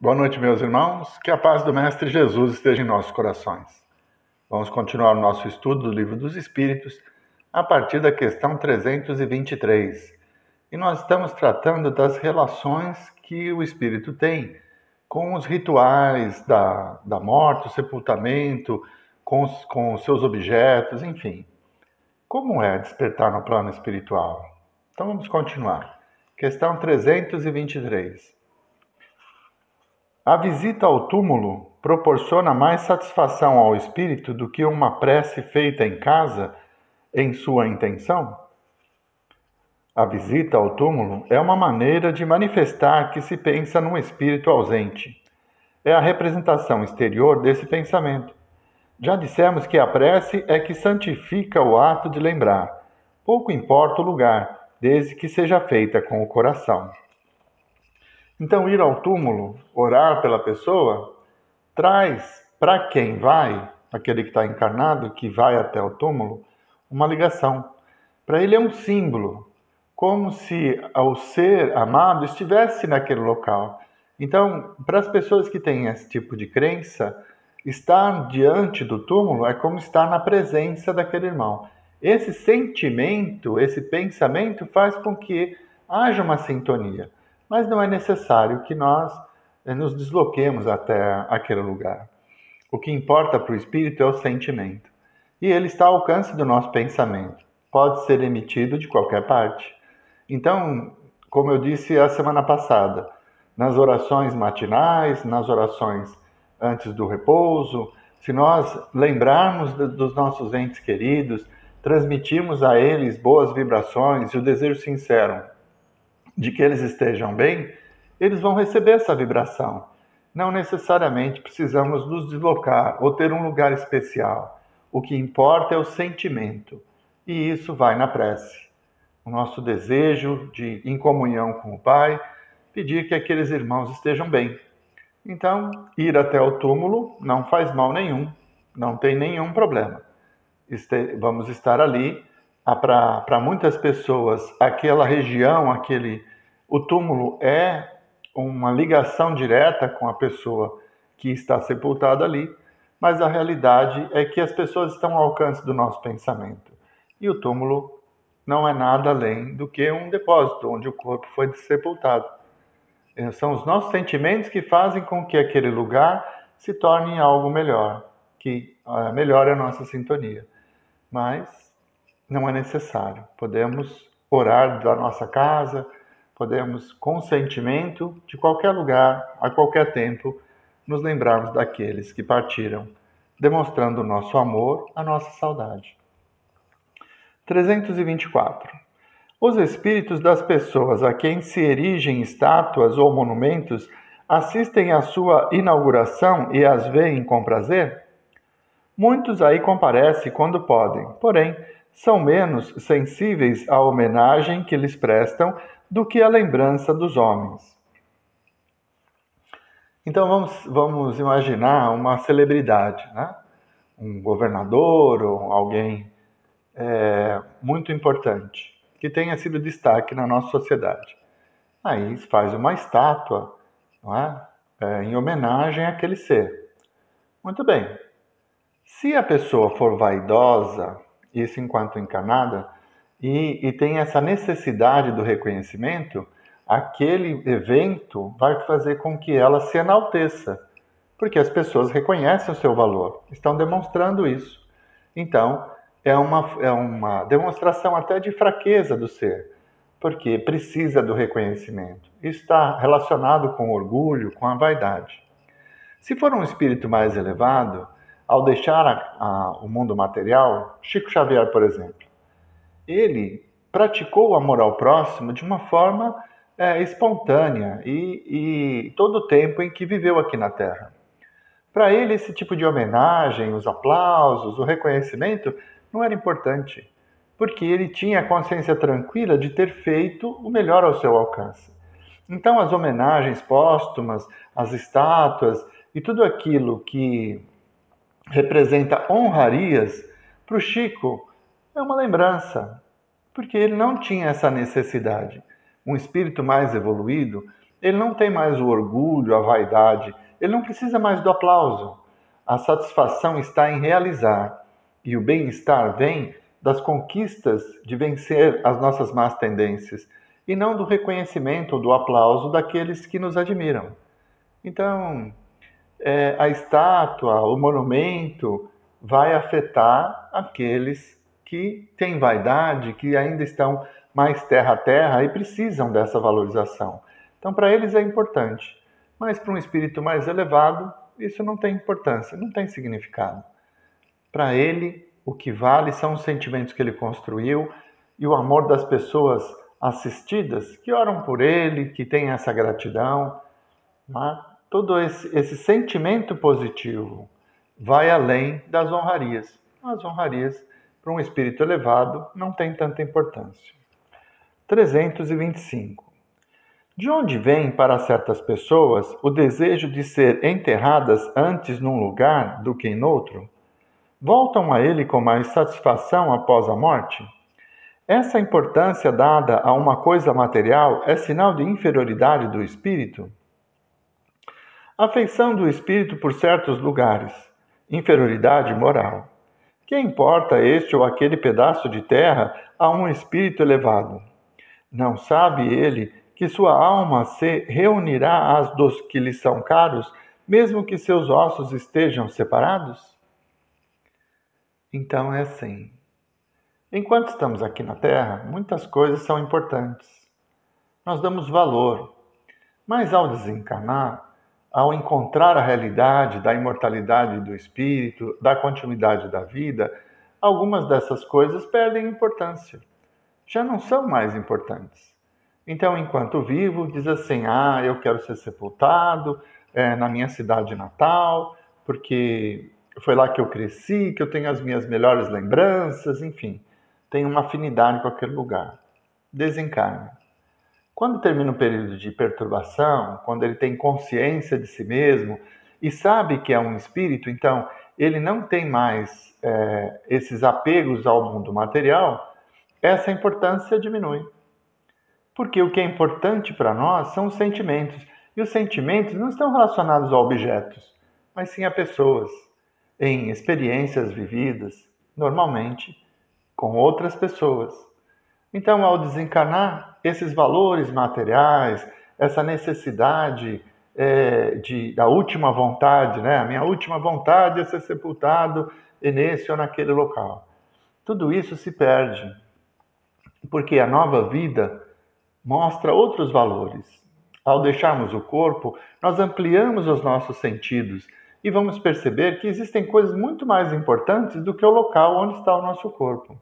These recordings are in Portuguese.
Boa noite, meus irmãos. Que a paz do Mestre Jesus esteja em nossos corações. Vamos continuar o nosso estudo do Livro dos Espíritos a partir da questão 323. E nós estamos tratando das relações que o espírito tem com os rituais da morte, o sepultamento, com os seus objetos, enfim. Como é despertar no plano espiritual? Então vamos continuar. Questão 323. A visita ao túmulo proporciona mais satisfação ao espírito do que uma prece feita em casa em sua intenção? A visita ao túmulo é uma maneira de manifestar que se pensa num espírito ausente. É a representação exterior desse pensamento. Já dissemos que a prece é que santifica o ato de lembrar. Pouco importa o lugar, desde que seja feita com o coração. Então, ir ao túmulo, orar pela pessoa, traz para quem vai, aquele que está encarnado, que vai até o túmulo, uma ligação. Para ele é um símbolo, como se o ser amado estivesse naquele local. Então, para as pessoas que têm esse tipo de crença, estar diante do túmulo é como estar na presença daquele irmão. Esse sentimento, esse pensamento faz com que haja uma sintonia. Mas não é necessário que nós nos desloquemos até aquele lugar. O que importa para o espírito é o sentimento. E ele está ao alcance do nosso pensamento. Pode ser emitido de qualquer parte. Então, como eu disse a semana passada, nas orações matinais, nas orações antes do repouso, se nós lembrarmos dos nossos entes queridos, transmitirmos a eles boas vibrações e o desejo sincero de que eles estejam bem, eles vão receber essa vibração. Não necessariamente precisamos nos deslocar ou ter um lugar especial. O que importa é o sentimento. E isso vai na prece. O nosso desejo de, em comunhão com o Pai, pedir que aqueles irmãos estejam bem. Então, ir até o túmulo não faz mal nenhum, não tem nenhum problema. Vamos estar ali. Para muitas pessoas, aquela região, o túmulo é uma ligação direta com a pessoa que está sepultada ali, mas a realidade é que as pessoas estão ao alcance do nosso pensamento. E o túmulo não é nada além do que um depósito onde o corpo foi sepultado. São os nossos sentimentos que fazem com que aquele lugar se torne algo melhor, que melhore a nossa sintonia. Mas não é necessário. Podemos orar da nossa casa, podemos, com sentimento, de qualquer lugar, a qualquer tempo, nos lembrarmos daqueles que partiram, demonstrando o nosso amor, a nossa saudade. 324. Os espíritos das pessoas a quem se erigem estátuas ou monumentos assistem à sua inauguração e as veem com prazer? Muitos aí comparecem quando podem, porém, são menos sensíveis à homenagem que lhes prestam do que à lembrança dos homens. Então vamos imaginar uma celebridade, né? Um governador ou alguém muito importante, que tenha sido destaque na nossa sociedade. Aí faz uma estátua, não é? Em homenagem àquele ser. Muito bem. Se a pessoa for vaidosa, isso enquanto encarnada, e tem essa necessidade do reconhecimento, aquele evento vai fazer com que ela se enalteça, porque as pessoas reconhecem o seu valor, estão demonstrando isso. Então, é uma demonstração até de fraqueza do ser, porque precisa do reconhecimento. Isso está relacionado com o orgulho, com a vaidade. Se for um espírito mais elevado, ao deixar o mundo material, Chico Xavier, por exemplo, ele praticou o amor ao próximo de uma forma espontânea e todo o tempo em que viveu aqui na Terra. Para ele, esse tipo de homenagem, os aplausos, o reconhecimento, não era importante, porque ele tinha a consciência tranquila de ter feito o melhor ao seu alcance. Então, as homenagens póstumas, as estátuas e tudo aquilo que representa honrarias, para o Chico é uma lembrança, porque ele não tinha essa necessidade. Um espírito mais evoluído, Ele não tem mais o orgulho, a vaidade, ele não precisa mais do aplauso. A satisfação está em realizar, e o bem-estar vem das conquistas de vencer as nossas más tendências, e não do reconhecimento ou do aplauso daqueles que nos admiram. Então, a estátua, o monumento, vai afetar aqueles que têm vaidade, que ainda estão mais terra a terra e precisam dessa valorização. Então, para eles é importante, mas para um espírito mais elevado, isso não tem importância, não tem significado. Para ele, o que vale são os sentimentos que ele construiu e o amor das pessoas assistidas que oram por ele, que têm essa gratidão. Né? Todo esse sentimento positivo vai além das honrarias. As honrarias, para um espírito elevado, não tem tanta importância. 325. De onde vem para certas pessoas o desejo de ser enterradas antes num lugar do que em outro? Voltam a ele com mais satisfação após a morte? Essa importância dada a uma coisa material é sinal de inferioridade do espírito? Afeição do espírito por certos lugares, inferioridade moral. Que importa este ou aquele pedaço de terra a um espírito elevado? Não sabe ele que sua alma se reunirá às dos que lhe são caros, mesmo que seus ossos estejam separados? Então é assim. Enquanto estamos aqui na Terra, muitas coisas são importantes. Nós damos valor, mas ao desencarnar, ao encontrar a realidade da imortalidade do espírito, da continuidade da vida, algumas dessas coisas perdem importância. Já não são mais importantes. Então, enquanto vivo, diz assim, eu quero ser sepultado na minha cidade natal, porque foi lá que eu cresci, que eu tenho as minhas melhores lembranças, enfim, tenho uma afinidade com aquele lugar. Desencarna. Quando termina o período de perturbação, quando ele tem consciência de si mesmo e sabe que é um espírito, então ele não tem mais esses apegos ao mundo material, essa importância diminui. Porque o que é importante para nós são os sentimentos. E os sentimentos não estão relacionados a objetos, mas sim a pessoas, em experiências vividas, normalmente, com outras pessoas. Então, ao desencarnar, esses valores materiais, essa necessidade da última vontade, né? A minha última vontade é ser sepultado nesse ou naquele local. Tudo isso se perde, porque a nova vida mostra outros valores. Ao deixarmos o corpo, nós ampliamos os nossos sentidos e vamos perceber que existem coisas muito mais importantes do que o local onde está o nosso corpo.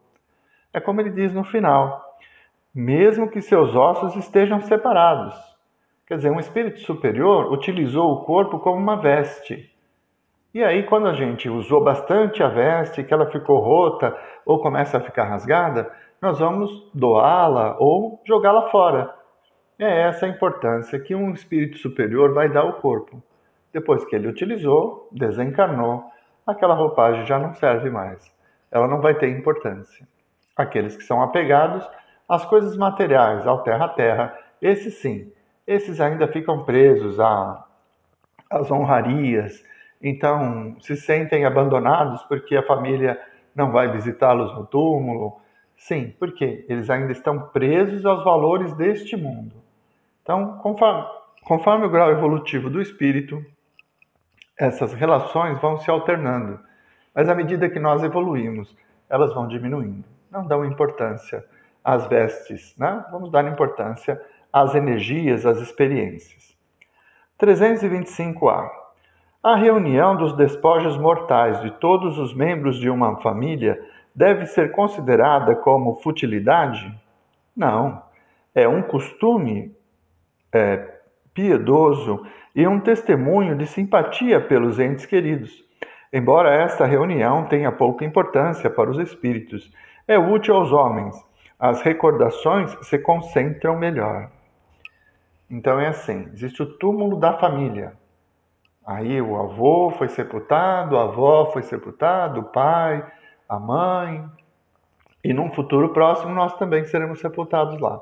É como ele diz no final, mesmo que seus ossos estejam separados. Quer dizer, um espírito superior utilizou o corpo como uma veste. E aí, quando a gente usou bastante a veste, que ela ficou rota ou começa a ficar rasgada, nós vamos doá-la ou jogá-la fora. É essa a importância que um espírito superior vai dar ao corpo. Depois que ele utilizou, desencarnou, aquela roupagem já não serve mais. Ela não vai ter importância. Aqueles que são apegados às coisas materiais, ao terra-terra, esses sim, esses ainda ficam presos às honrarias, então se sentem abandonados porque a família não vai visitá-los no túmulo. Sim, porque eles ainda estão presos aos valores deste mundo. Então, conforme o grau evolutivo do espírito, essas relações vão se alternando. Mas à medida que nós evoluímos, elas vão diminuindo. Não dão importância às vestes, né? Vamos dar importância às energias, às experiências. 325A. A reunião dos despojos mortais de todos os membros de uma família deve ser considerada como futilidade? Não. É um costume piedoso e um testemunho de simpatia pelos entes queridos. Embora esta reunião tenha pouca importância para os espíritos, é útil aos homens. As recordações se concentram melhor. Então é assim, existe o túmulo da família. Aí o avô foi sepultado, a avó foi sepultada, o pai, a mãe. E num futuro próximo nós também seremos sepultados lá.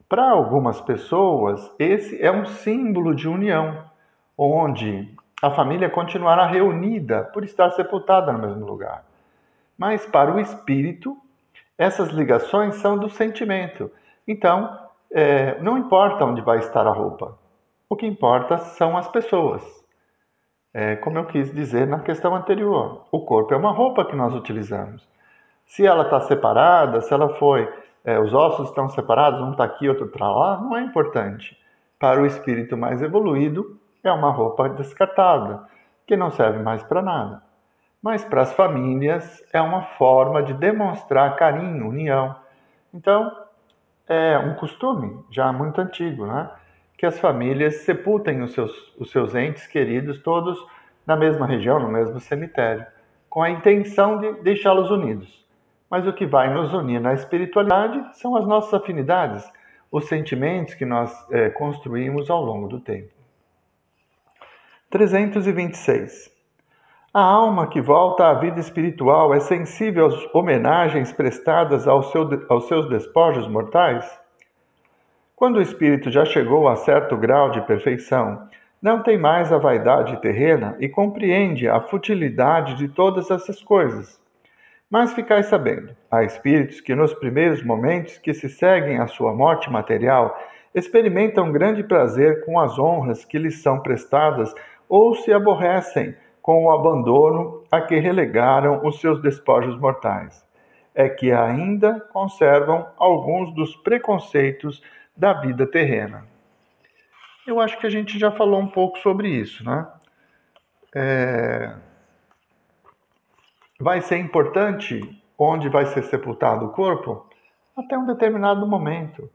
Para algumas pessoas, esse é um símbolo de união, onde a família continuará reunida por estar sepultada no mesmo lugar. Mas para o espírito, essas ligações são do sentimento. Então, não importa onde vai estar a roupa. O que importa são as pessoas. Como eu quis dizer na questão anterior, o corpo é uma roupa que nós utilizamos. Se ela está separada, se ela foi, os ossos estão separados, um está aqui, outro está lá, não é importante. Para o espírito mais evoluído, é uma roupa descartada, que não serve mais para nada. Mas para as famílias é uma forma de demonstrar carinho, união. Então, é um costume já muito antigo, né? Que as famílias sepultem os seus entes queridos todos na mesma região, no mesmo cemitério, com a intenção de deixá-los unidos. Mas o que vai nos unir na espiritualidade são as nossas afinidades, os sentimentos que nós construímos ao longo do tempo. 326. A alma que volta à vida espiritual é sensível às homenagens prestadas aos seus despojos mortais? Quando o espírito já chegou a certo grau de perfeição, não tem mais a vaidade terrena e compreende a futilidade de todas essas coisas. Mas ficai sabendo, há espíritos que nos primeiros momentos que se seguem à sua morte material experimentam grande prazer com as honras que lhes são prestadas ou se aborrecem com o abandono a que relegaram os seus despojos mortais. É que ainda conservam alguns dos preconceitos da vida terrena. Eu acho que a gente já falou um pouco sobre isso, né? Vai ser importante onde vai ser sepultado o corpo até um determinado momento.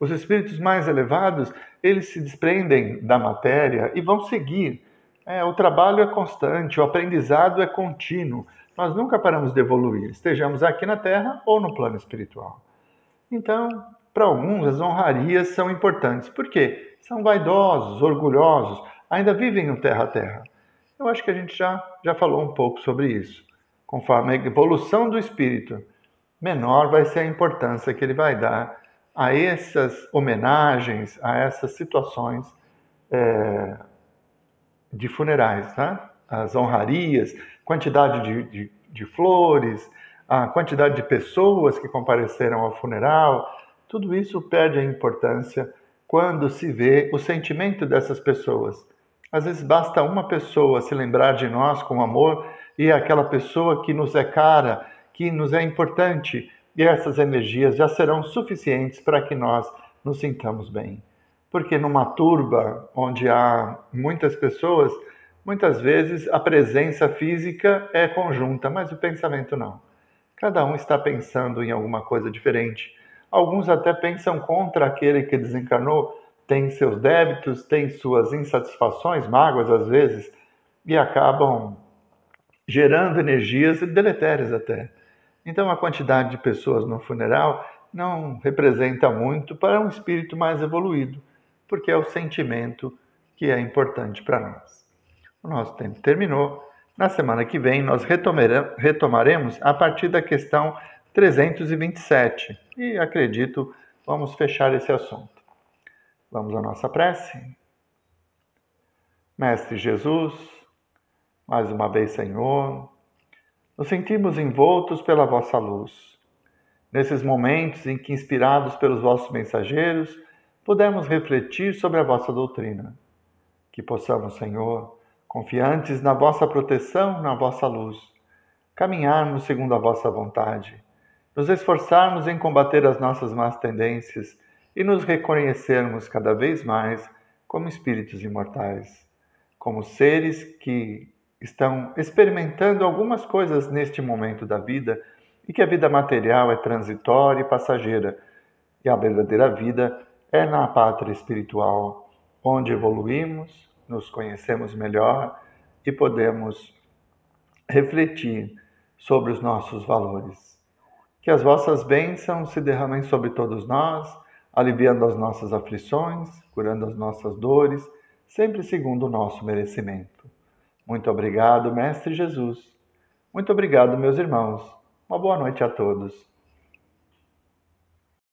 Os espíritos mais elevados, eles se desprendem da matéria e vão seguir. O trabalho é constante, o aprendizado é contínuo. Nós nunca paramos de evoluir, estejamos aqui na Terra ou no plano espiritual. Então, para alguns, as honrarias são importantes. Por quê? São vaidosos, orgulhosos, ainda vivem no terra a terra. Eu acho que a gente já falou um pouco sobre isso. Conforme a evolução do espírito, menor vai ser a importância que ele vai dar a essas homenagens, a essas situações de funerais, né? As honrarias, quantidade de flores, a quantidade de pessoas que compareceram ao funeral, tudo isso perde a importância quando se vê o sentimento dessas pessoas. Às vezes basta uma pessoa se lembrar de nós com amor e é aquela pessoa que nos é cara, que nos é importante, e essas energias já serão suficientes para que nós nos sintamos bem. Porque numa turba onde há muitas pessoas, muitas vezes a presença física é conjunta, mas o pensamento não. Cada um está pensando em alguma coisa diferente. Alguns até pensam contra aquele que desencarnou, tem seus débitos, tem suas insatisfações, mágoas às vezes, e acabam gerando energias deletérias até. Então a quantidade de pessoas no funeral não representa muito para um espírito mais evoluído, porque é o sentimento que é importante para nós. O nosso tempo terminou. Na semana que vem nós retomaremos a partir da questão 327 e acredito vamos fechar esse assunto. Vamos à nossa prece? Mestre Jesus, mais uma vez, Senhor, nos sentimos envoltos pela vossa luz. Nesses momentos em que, inspirados pelos vossos mensageiros, pudemos refletir sobre a vossa doutrina. Que possamos, Senhor, confiantes na vossa proteção, na vossa luz, caminharmos segundo a vossa vontade, nos esforçarmos em combater as nossas más tendências e nos reconhecermos cada vez mais como espíritos imortais, como seres que estão experimentando algumas coisas neste momento da vida e que a vida material é transitória e passageira, e a verdadeira vida é na pátria espiritual, onde evoluímos, nos conhecemos melhor e podemos refletir sobre os nossos valores. Que as vossas bênçãos se derramem sobre todos nós, aliviando as nossas aflições, curando as nossas dores, sempre segundo o nosso merecimento. Muito obrigado, Mestre Jesus. Muito obrigado, meus irmãos. Uma boa noite a todos.